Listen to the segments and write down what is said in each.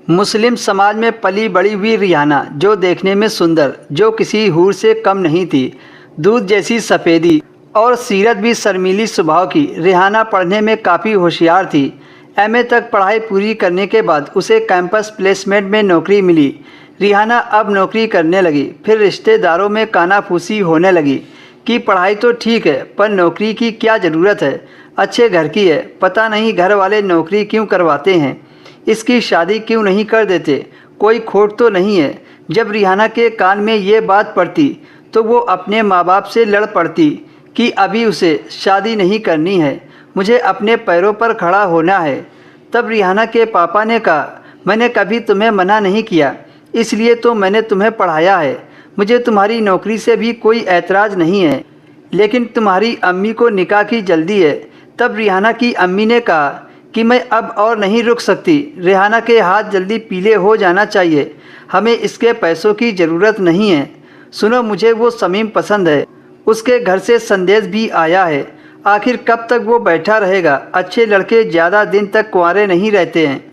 मुस्लिम समाज में पली बड़ी हुई रिहाना, जो देखने में सुंदर, जो किसी हूर से कम नहीं थी, दूध जैसी सफ़ेदी और सीरत भी शर्मीली स्वभाव की। रिहाना पढ़ने में काफ़ी होशियार थी। एमए तक पढ़ाई पूरी करने के बाद उसे कैंपस प्लेसमेंट में नौकरी मिली। रिहाना अब नौकरी करने लगी। फिर रिश्तेदारों में कानाफूसी होने लगी कि पढ़ाई तो ठीक है, पर नौकरी की क्या ज़रूरत है, अच्छे घर की है, पता नहीं घर वाले नौकरी क्यों करवाते हैं, इसकी शादी क्यों नहीं कर देते, कोई खोट तो नहीं है। जब रिहाना के कान में ये बात पड़ती तो वो अपने माँ बाप से लड़ पड़ती कि अभी उसे शादी नहीं करनी है, मुझे अपने पैरों पर खड़ा होना है। तब रिहाना के पापा ने कहा, मैंने कभी तुम्हें मना नहीं किया, इसलिए तो मैंने तुम्हें पढ़ाया है। मुझे तुम्हारी नौकरी से भी कोई ऐतराज़ नहीं है, लेकिन तुम्हारी अम्मी को निकाह की जल्दी है। तब रिहाना की अम्मी ने कहा कि मैं अब और नहीं रुक सकती, रिहाना के हाथ जल्दी पीले हो जाना चाहिए, हमें इसके पैसों की ज़रूरत नहीं है। सुनो, मुझे वो समीम पसंद है, उसके घर से संदेश भी आया है। आखिर कब तक वो बैठा रहेगा, अच्छे लड़के ज़्यादा दिन तक कुंवारे नहीं रहते हैं।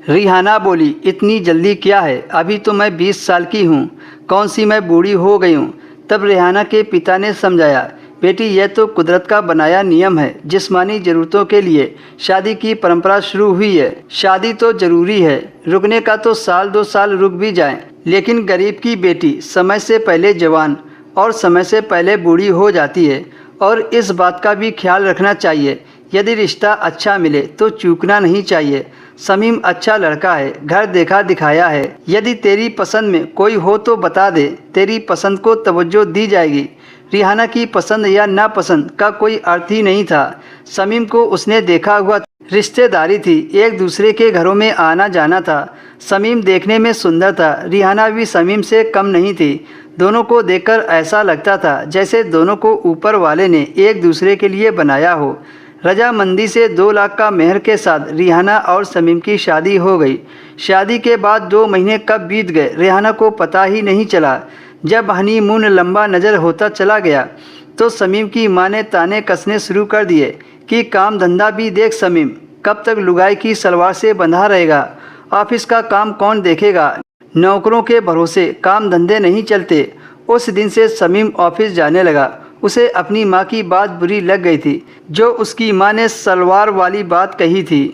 रिहाना बोली, इतनी जल्दी क्या है, अभी तो मैं 20 साल की हूँ, कौन सी मैं बूढ़ी हो गई हूँ। तब रिहाना के पिता ने समझाया, बेटी यह तो कुदरत का बनाया नियम है, जिस्मानी ज़रूरतों के लिए शादी की परंपरा शुरू हुई है। शादी तो ज़रूरी है, रुकने का तो साल 2 साल रुक भी जाएं, लेकिन गरीब की बेटी समय से पहले जवान और समय से पहले बूढ़ी हो जाती है, और इस बात का भी ख्याल रखना चाहिए। यदि रिश्ता अच्छा मिले तो चूकना नहीं चाहिए। समीम अच्छा लड़का है, घर देखा दिखाया है, यदि तेरी पसंद में कोई हो तो बता दे, तेरी पसंद को तवज्जो दी जाएगी। रिहाना की पसंद या नापसंद का कोई अर्थ ही नहीं था। समीम को उसने देखा हुआ, रिश्तेदारी थी, एक दूसरे के घरों में आना जाना था। समीम देखने में सुंदर था, रिहाना भी समीम से कम नहीं थी। दोनों को देखकर ऐसा लगता था जैसे दोनों को ऊपर वाले ने एक दूसरे के लिए बनाया हो। रजामंदी से 2 लाख का मेहर के साथ रिहाना और समीम की शादी हो गई। शादी के बाद 2 महीने कब बीत गए रिहाना को पता ही नहीं चला। जब हनीमून लंबा नज़र होता चला गया तो समीम की माँ ने ताने कसने शुरू कर दिए कि काम धंधा भी देख समीम, कब तक लुगाई की सलवार से बंधा रहेगा, ऑफिस का काम कौन देखेगा, नौकरों के भरोसे काम धंधे नहीं चलते। उस दिन से समीम ऑफिस जाने लगा। उसे अपनी माँ की बात बुरी लग गई थी, जो उसकी माँ ने सलवार वाली बात कही थी।